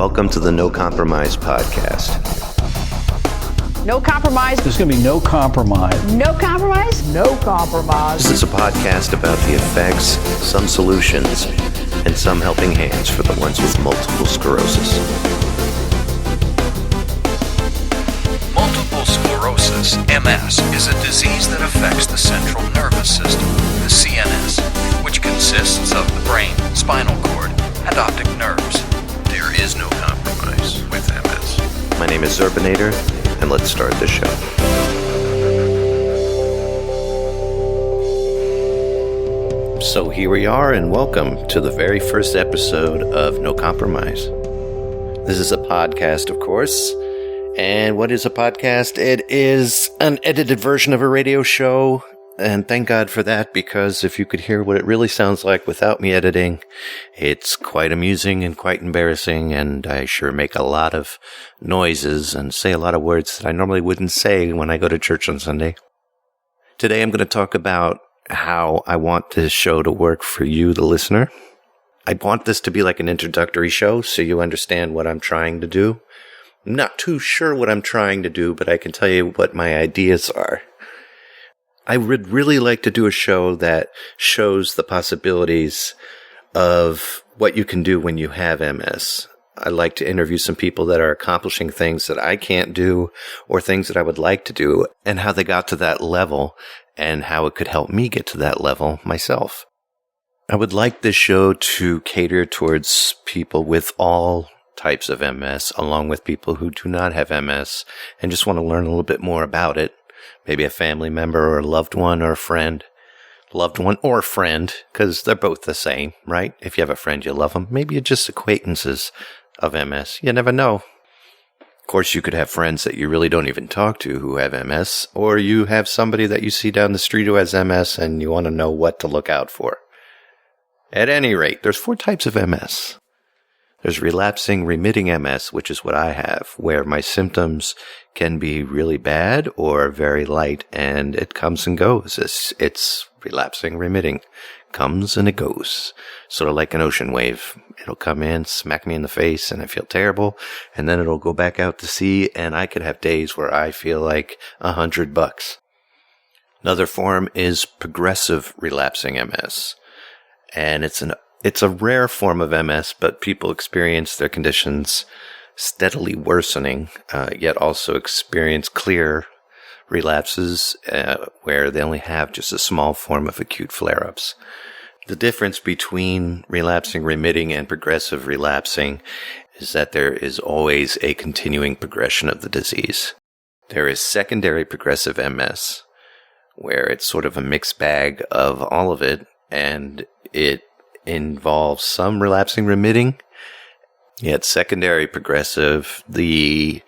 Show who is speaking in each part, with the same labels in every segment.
Speaker 1: Welcome to the No Compromise podcast.
Speaker 2: No compromise.
Speaker 3: There's going to be no compromise.
Speaker 2: No compromise? No compromise.
Speaker 1: This is a podcast about the effects, some solutions, and some helping hands for the ones with multiple sclerosis.
Speaker 4: Multiple sclerosis, MS, is a disease that affects the central nervous system, the CNS, which consists of the brain, spinal cord, and optic nerves. There is no compromise with MS.
Speaker 1: My name is Zerbinator, and let's start the show. So here we are, and welcome to the very first episode of No Compromise. This is a podcast, of course. And what is a podcast? It is an edited version of a radio show. And thank God for that, because if you could hear what it really sounds like without me editing, it's quite amusing and quite embarrassing, and I sure make a lot of noises and say a lot of words that I normally wouldn't say when I go to church on Sunday. Today I'm going to talk about how I want this show to work for you, the listener. I want this to be like an introductory show so you understand what I'm trying to do. I'm not too sure what I'm trying to do, but I can tell you what my ideas are. I would really like to do a show that shows the possibilities of what you can do when you have MS. I like to interview some people that are accomplishing things that I can't do or things that I would like to do and how they got to that level and how it could help me get to that level myself. I would like this show to cater towards people with all types of MS, along with people who do not have MS and just want to learn a little bit more about it. Maybe a family member or a loved one or a friend. Loved one or friend, because they're both the same, right? If you have a friend, you love them. Maybe you're just acquaintances of MS. You never know. Of course, you could have friends that you really don't even talk to who have MS, or you have somebody that you see down the street who has MS and you want to know what to look out for. At any rate, there's 4 types of MS. There's relapsing remitting MS, which is what I have, where my symptoms can be really bad or very light, and it comes and goes. It's relapsing remitting. Comes and it goes. Sort of like an ocean wave. It'll come in, smack me in the face, and I feel terrible, and then it'll go back out to sea, and I could have days where I feel like $100. Another form is progressive relapsing MS, and it's a rare form of MS, but people experience their conditions steadily worsening, yet also experience clear relapses where they only have just a small form of acute flare-ups. The difference between relapsing remitting and progressive relapsing is that there is always a continuing progression of the disease. There is secondary progressive MS, where it's sort of a mixed bag of all of it, and it involves some relapsing remitting, yet secondary progressive, the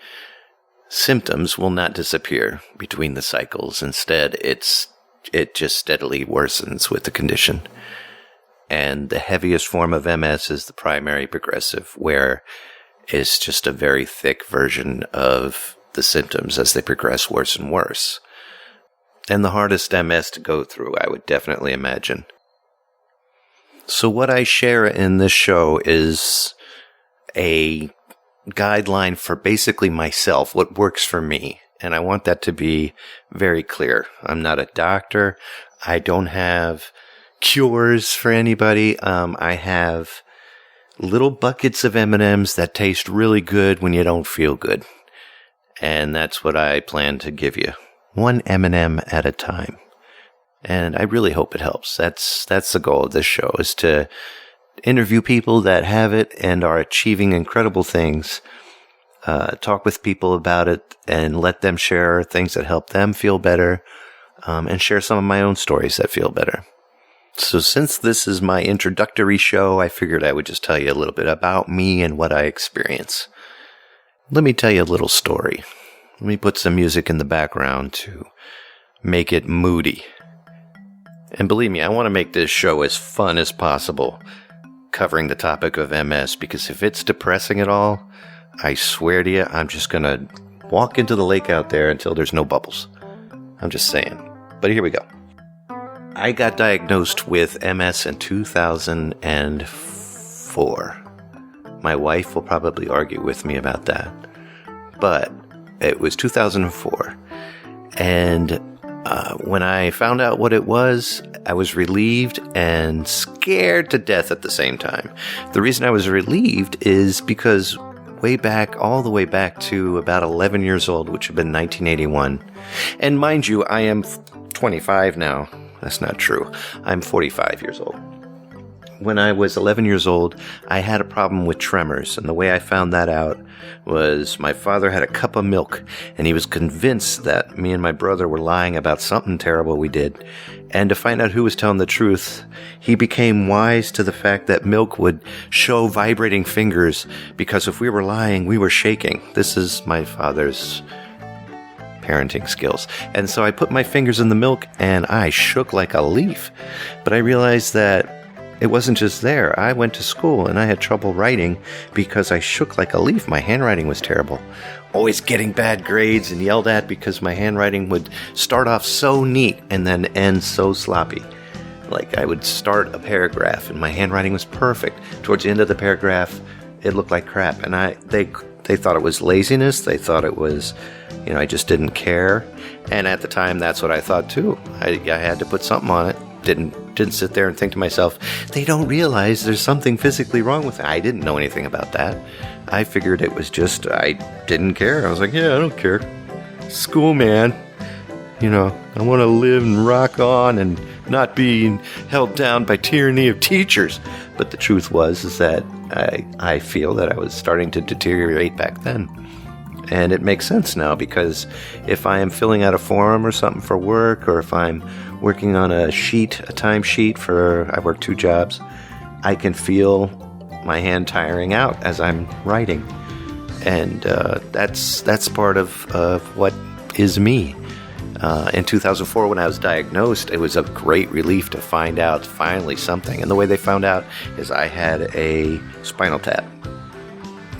Speaker 1: symptoms will not disappear between the cycles. Instead, it just steadily worsens with the condition. And the heaviest form of MS is the primary progressive, where it's just a very thick version of the symptoms as they progress worse and worse. And the hardest MS to go through, I would definitely imagine. So what I share in this show is a guideline for basically myself, what works for me. And I want that to be very clear. I'm not a doctor. I don't have cures for anybody. I have little buckets of M&Ms that taste really good when you don't feel good. And that's what I plan to give you. One M&M at a time. And I really hope it helps. That's the goal of this show, is to interview people that have it and are achieving incredible things. Talk with people about it and let them share things that help them feel better, and share some of my own stories that feel better. So since this is my introductory show, I figured I would just tell you a little bit about me and what I experience. Let me tell you a little story. Let me put some music in the background to make it moody. And believe me, I want to make this show as fun as possible, covering the topic of MS, because if it's depressing at all, I swear to you, I'm just going to walk into the lake out there until there's no bubbles. I'm just saying. But here we go. I got diagnosed with MS in 2004. My wife will probably argue with me about that. But it was 2004. And when I found out what it was, I was relieved and scared to death at the same time. The reason I was relieved is because all the way back to about 11 years old, which had been 1981. And mind you, I am 25 now. That's not true. I'm 45 years old. When I was 11 years old, I had a problem with tremors, and the way I found that out was my father had a cup of milk, and he was convinced that me and my brother were lying about something terrible we did. And to find out who was telling the truth, he became wise to the fact that milk would show vibrating fingers, because if we were lying, we were shaking. This is my father's parenting skills. And so I put my fingers in the milk, and I shook like a leaf. But I realized that it wasn't just there. I went to school and I had trouble writing because I shook like a leaf. My handwriting was terrible. Always getting bad grades and yelled at because my handwriting would start off so neat and then end so sloppy. Like I would start a paragraph and my handwriting was perfect. Towards the end of the paragraph, it looked like crap. And they thought it was laziness. They thought it was, I just didn't care. And at the time, that's what I thought too. I had to put something on it. Didn't sit there and think to myself, they don't realize there's something physically wrong with it. I didn't know anything about that. I figured it was just, I didn't care. I was like, yeah, I don't care. School, man. I want to live and rock on and not being held down by tyranny of teachers. But the truth is that I feel that I was starting to deteriorate back then. And it makes sense now, because if I am filling out a form or something for work, or if I'm working on a time sheet I work 2 jobs, I can feel my hand tiring out as I'm writing. And that's part of what is me. In 2004, when I was diagnosed, it was a great relief to find out finally something. And the way they found out is I had a spinal tap.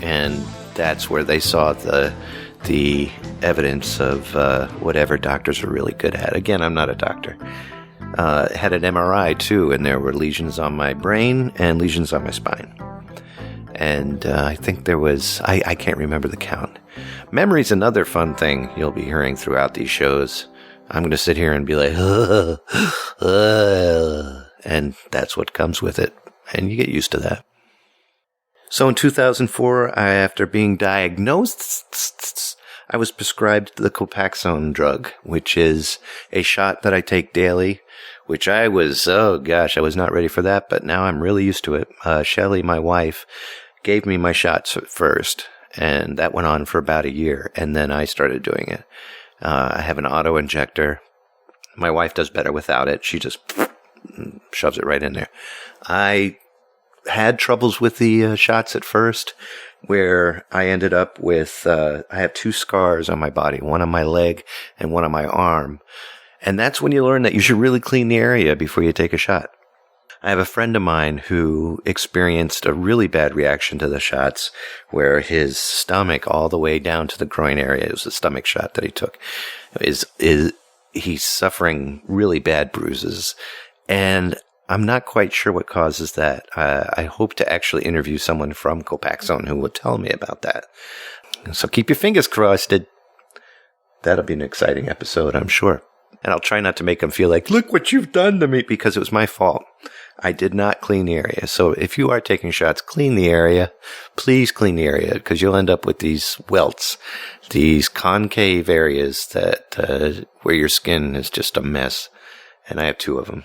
Speaker 1: And that's where they saw the evidence of whatever doctors are really good at. Again, I'm not a doctor. Had an MRI too, and there were lesions on my brain and lesions on my spine. And I think there was, I can't remember the count. Memory's another fun thing you'll be hearing throughout these shows. I'm going to sit here and be like, and that's what comes with it. And you get used to that. So in 2004, after being diagnosed, I was prescribed the Copaxone drug, which is a shot that I take daily, which I was not ready for that, but now I'm really used to it. Shelly, my wife, gave me my shots first, and that went on for about a year, and then I started doing it. I have an auto injector. My wife does better without it. She just shoves it right in there. I had troubles with the shots at first, where I ended up with, I have 2 scars on my body, one on my leg and one on my arm. And that's when you learn that you should really clean the area before you take a shot. I have a friend of mine who experienced a really bad reaction to the shots, where his stomach all the way down to the groin area, it was a stomach shot that he took, he's suffering really bad bruises. And I'm not quite sure what causes that. I hope to actually interview someone from Copaxone who will tell me about that. So keep your fingers crossed. That'll be an exciting episode, I'm sure. And I'll try not to make them feel like, look what you've done to me, because it was my fault. I did not clean the area. So if you are taking shots, clean the area. Please clean the area, because you'll end up with these welts, these concave areas that where your skin is just a mess. And I have 2 of them.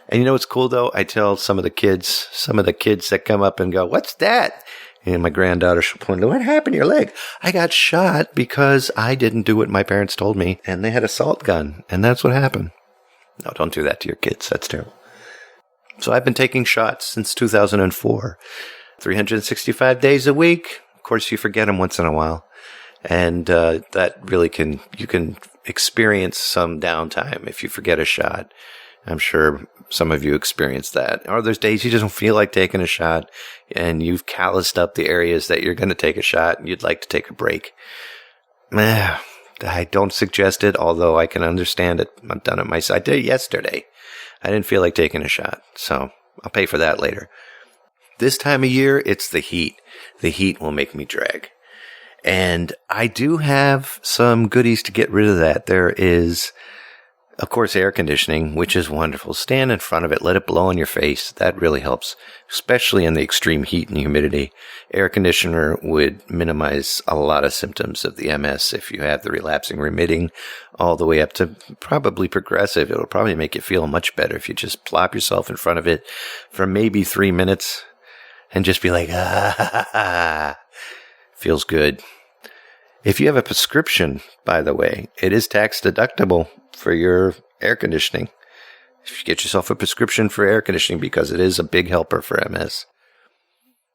Speaker 1: And you know what's cool, though? I tell some of the kids that come up and go, what's that? And my granddaughter, she'll point, what happened to your leg? I got shot because I didn't do what my parents told me, and they had a salt gun, and that's what happened. No, don't do that to your kids. That's terrible. So I've been taking shots since 2004, 365 days a week. Of course, you forget them once in a while. And that really you can experience some downtime if you forget a shot. I'm sure some of you experience that. Or there's days you just don't feel like taking a shot, and you've calloused up the areas that you're going to take a shot, and you'd like to take a break. I don't suggest it, although I can understand it. I've done it myself. I did it yesterday. I didn't feel like taking a shot, so I'll pay for that later. This time of year, it's the heat. The heat will make me drag. And I do have some goodies to get rid of that. There is, of course, air conditioning, which is wonderful. Stand in front of it, let it blow on your face. That really helps, especially in the extreme heat and humidity. Air conditioner would minimize a lot of symptoms of the MS if you have the relapsing remitting all the way up to probably progressive. It'll probably make you feel much better if you just plop yourself in front of it for maybe 3 minutes and just be like, ah, feels good. If you have a prescription, by the way, it is tax deductible for your air conditioning. If you get yourself a prescription for air conditioning, because it is a big helper for MS.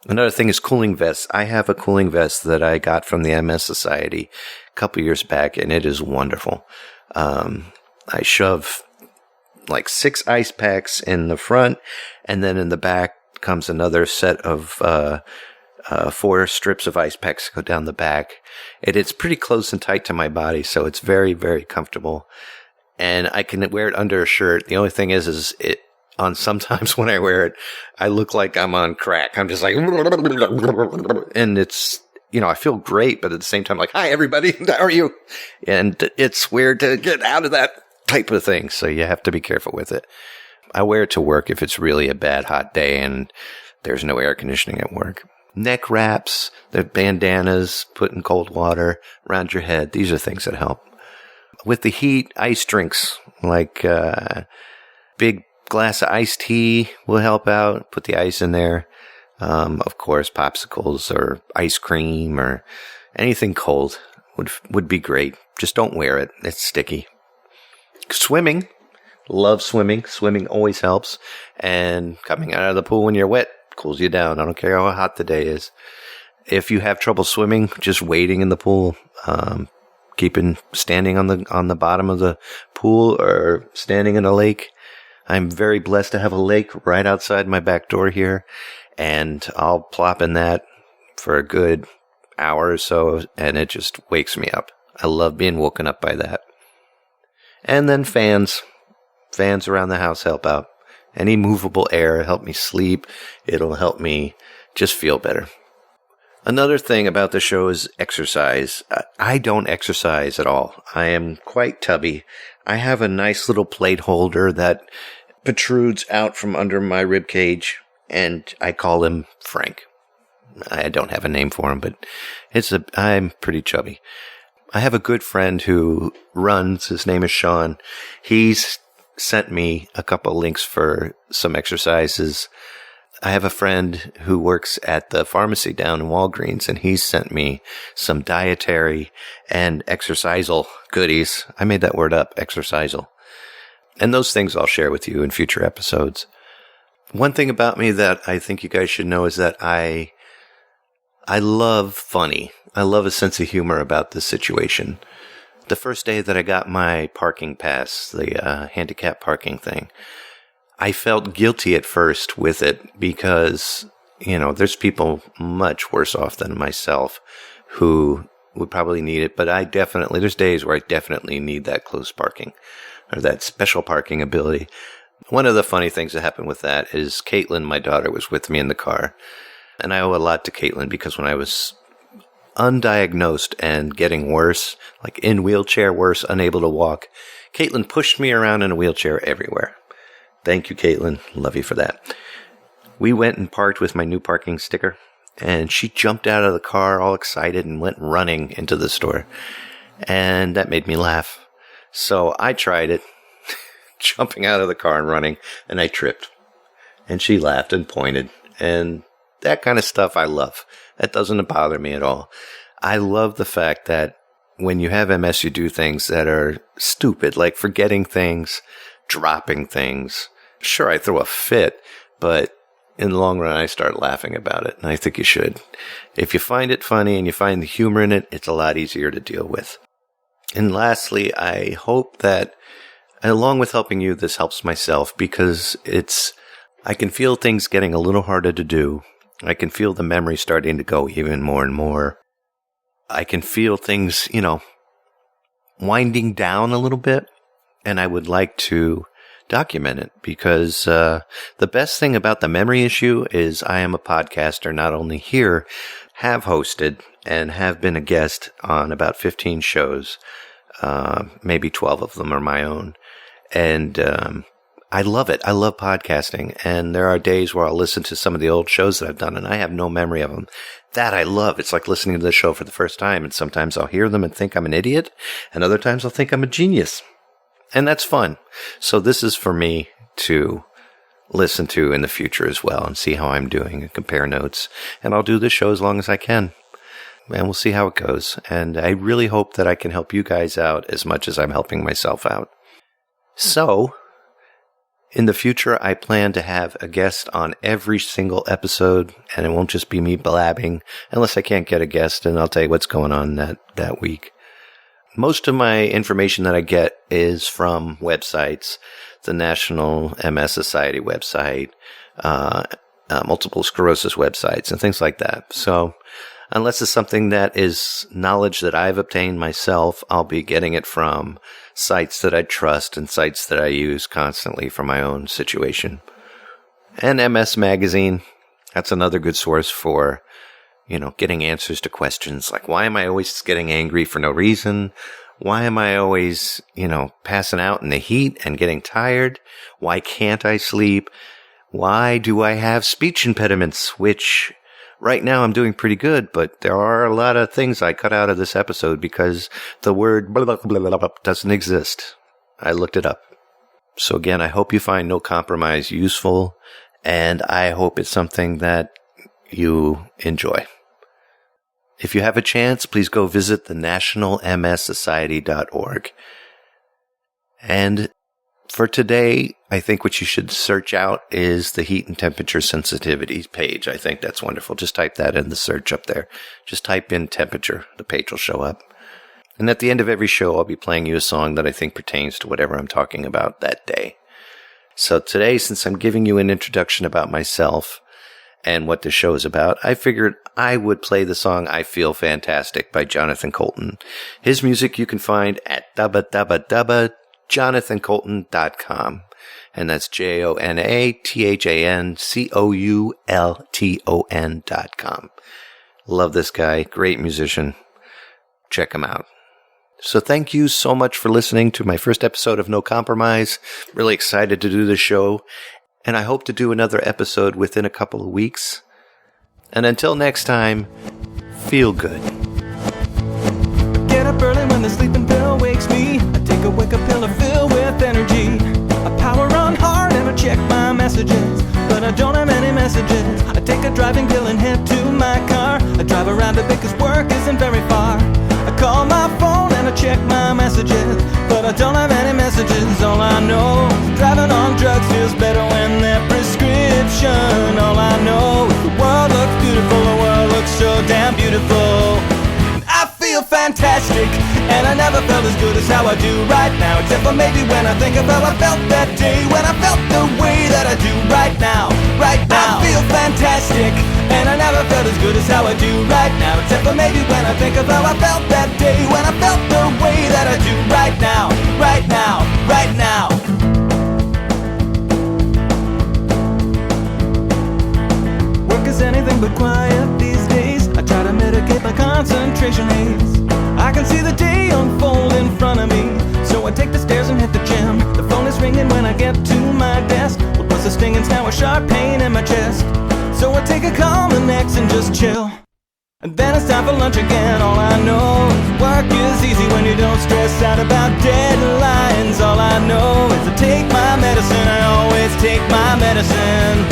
Speaker 1: Another thing is cooling vests. I have a cooling vest that I got from the MS Society a couple years back, and it is wonderful. I shove like 6 ice packs in the front, and then in the back comes another set of 4 strips of ice packs go down the back. It's pretty close and tight to my body, so it's very, very comfortable. And I can wear it under a shirt. The only thing is it on sometimes when I wear it, I look like I'm on crack. I'm just like, and it's, I feel great, but at the same time, like, hi everybody, how are you? And it's weird to get out of that type of thing, so you have to be careful with it. I wear it to work if it's really a bad hot day and there's no air conditioning at work. Neck wraps, the bandanas, put in cold water around your head. These are things that help. With the heat, ice drinks, like big glass of iced tea will help out. Put the ice in there. Of course, popsicles or ice cream or anything cold would be great. Just don't wear it. It's sticky. Swimming. Love swimming. Swimming always helps. And coming out of the pool when you're wet cools you down. I don't care how hot the day is. If you have trouble swimming, just waiting in the pool, standing on the bottom of the pool or standing in a lake. I'm very blessed to have a lake right outside my back door here, and I'll plop in that for a good hour or so, and it just wakes me up. I love being woken up by that. And then fans. Fans around the house help out. Any movable air help me sleep. It'll help me just feel better. Another thing about the show is exercise. I don't exercise at all. I am quite tubby. I have a nice little plate holder that protrudes out from under my rib cage, and I call him Frank. I don't have a name for him, but I'm pretty chubby. I have a good friend who runs. His name is Sean. He's sent me a couple links for some exercises. I have a friend who works at the pharmacy down in Walgreens, and he's sent me some dietary and exercisal goodies. I made that word up, exercisal. And those things I'll share with you in future episodes. One thing about me that I think you guys should know is that I love funny. I love a sense of humor about this situation. The first day that I got my parking pass, the handicap parking thing, I felt guilty at first with it because, there's people much worse off than myself who would probably need it. But there's days where I definitely need that close parking or that special parking ability. One of the funny things that happened with that is Caitlin, my daughter, was with me in the car. And I owe a lot to Caitlin because when I was undiagnosed and getting worse, like in wheelchair worse, unable to walk, Caitlin pushed me around in a wheelchair everywhere. Thank you, Caitlin. Love you for that. We went and parked with my new parking sticker, and she jumped out of the car all excited and went running into the store. And that made me laugh. So I tried it, jumping out of the car and running, and I tripped. And she laughed and pointed. And that kind of stuff I love. That doesn't bother me at all. I love the fact that when you have MS, you do things that are stupid, like forgetting things, dropping things. Sure, I throw a fit, but in the long run, I start laughing about it, and I think you should. If you find it funny and you find the humor in it, it's a lot easier to deal with. And lastly, I hope that, along with helping you, this helps myself because I can feel things getting a little harder to do. I can feel the memory starting to go even more and more. I can feel things, winding down a little bit. And I would like to document it, because the best thing about the memory issue is I am a podcaster, not only here, have hosted and have been a guest on about 15 shows. Maybe 12 of them are my own. And I love it. I love podcasting. And there are days where I'll listen to some of the old shows that I've done and I have no memory of them. That I love. It's like listening to the show for the first time. And sometimes I'll hear them and think I'm an idiot. And other times I'll think I'm a genius. And that's fun. So this is for me to listen to in the future as well and see how I'm doing and compare notes. And I'll do this show as long as I can. And we'll see how it goes. And I really hope that I can help you guys out as much as I'm helping myself out. So, in the future, I plan to have a guest on every single episode, and it won't just be me blabbing, unless I can't get a guest, and I'll tell you what's going on that week. Most of my information that I get is from websites, the National MS Society website, Multiple Sclerosis websites, and things like that. So, unless it's something that is knowledge that I've obtained myself, I'll be getting it from sites that I trust and sites that I use constantly for my own situation. And MS Magazine, that's another good source for, getting answers to questions like, why am I always getting angry for no reason? Why am I always, passing out in the heat and getting tired? Why can't I sleep? Why do I have speech impediments, which right now I'm doing pretty good, but there are a lot of things I cut out of this episode because the word blah, blah, blah, blah, blah doesn't exist. I looked it up. So again, I hope you find No Compromise useful, and I hope it's something that you enjoy. If you have a chance, please go visit the nationalmssociety.org. And for today, I think what you should search out is the heat and temperature sensitivity page. I think that's wonderful. Just type that in the search up there. Just type in temperature. The page will show up. And at the end of every show, I'll be playing you a song that I think pertains to whatever I'm talking about that day. So today, since I'm giving you an introduction about myself and what the show is about, I figured I would play the song I Feel Fantastic by Jonathan Coulton. His music you can find at jonathancoulton.com. And that's JONATHANCOULTON.com. Love this guy. Great musician. Check him out. So thank you so much for listening to my first episode of No Compromise. Really excited to do this show. And I hope to do another episode within a couple of weeks. And until next time, feel good.
Speaker 5: Get up early when the sleeping pill wakes me. I take a wake-up pill to fill with energy. I power on hard and I check my messages, but I don't have any messages. I take a driving pill and head to my car. I drive around a bit cause work isn't very far. I call my phone and I check my messages, but I don't have any messages. All I know is driving on drugs feels better when they're prescription. All I know is the world looks beautiful, the world looks so damn beautiful. I feel fantastic, and I never felt as good as how I do right now. Except for maybe when I think of how I felt that day, when I felt the way that I do right now, right now. I feel fantastic, and I never felt as good as how I do right now. Except for maybe when I think of how I felt that day, when I felt the way that I do right now, right now, right now. Work is anything but quiet these days. I try to mitigate my concentration haze. I can see the day unfold in front of me, so I take the stairs and hit the gym. The phone is ringing when I get to my desk. Well, plus the stinging's now a sharp pain in my chest. So I take a call the next and just chill. And then it's time for lunch again. All I know is work is easy when you don't stress out about deadlines. All I know is to take my medicine. I always take my medicine.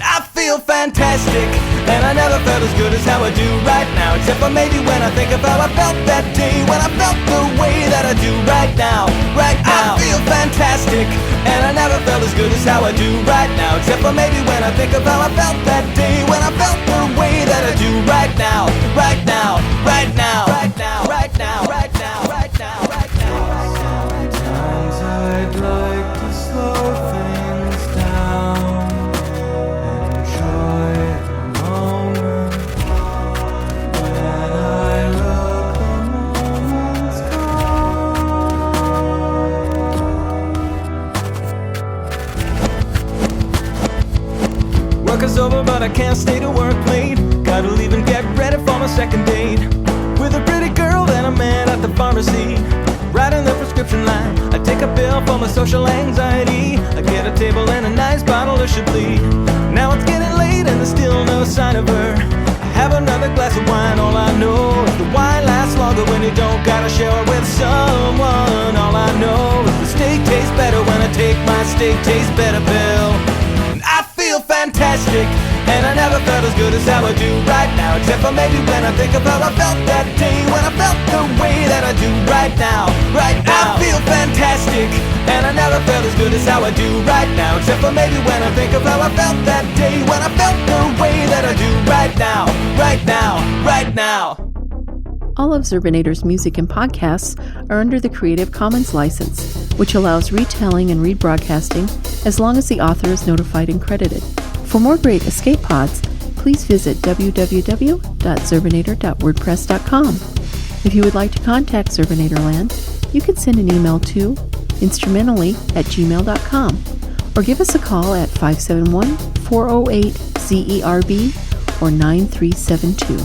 Speaker 5: I feel fantastic, and I never felt as good as how I do right now. Except for maybe when I think of how I felt that day, when I felt the way that I do right now, right now. I feel fantastic, and I never felt as good as how I do right now. Except for maybe when I think of how I felt that day, when I felt the way that I do right now, right now, right now, right now, right now, right now, right now, right now. Sometimes I'd like to slow things down. Enjoy the moment. When I look, the moment's gone. second date with a pretty girl that I met at the pharmacy. Right in the prescription line, I take a pill for my social anxiety. I get a table and a nice bottle of Chablis. Now it's getting late and there's still no sign of her. I have another glass of wine, all I know is the wine lasts longer when you don't gotta share it with someone. All I know is the steak tastes better when I take my steak tastes better pill. And I feel fantastic, and I never felt as good as how I do right now. Except for maybe when I think of how I felt that day, when I felt the way that I do right now, right now. I feel fantastic, and I never felt as good as how I do right now. Except for maybe when I think of how I felt that day, when I felt the way that I do right now, right now, right now.
Speaker 6: All of Zerbinator's music and podcasts are under the Creative Commons license, which allows retelling and rebroadcasting as long as the author is notified and credited. For more great escape pods, please visit www.zerbinator.wordpress.com. If you would like to contact Zerbinatorland, you can send an email to instrumentally@gmail.com or give us a call at 571-408-ZERB or 9372.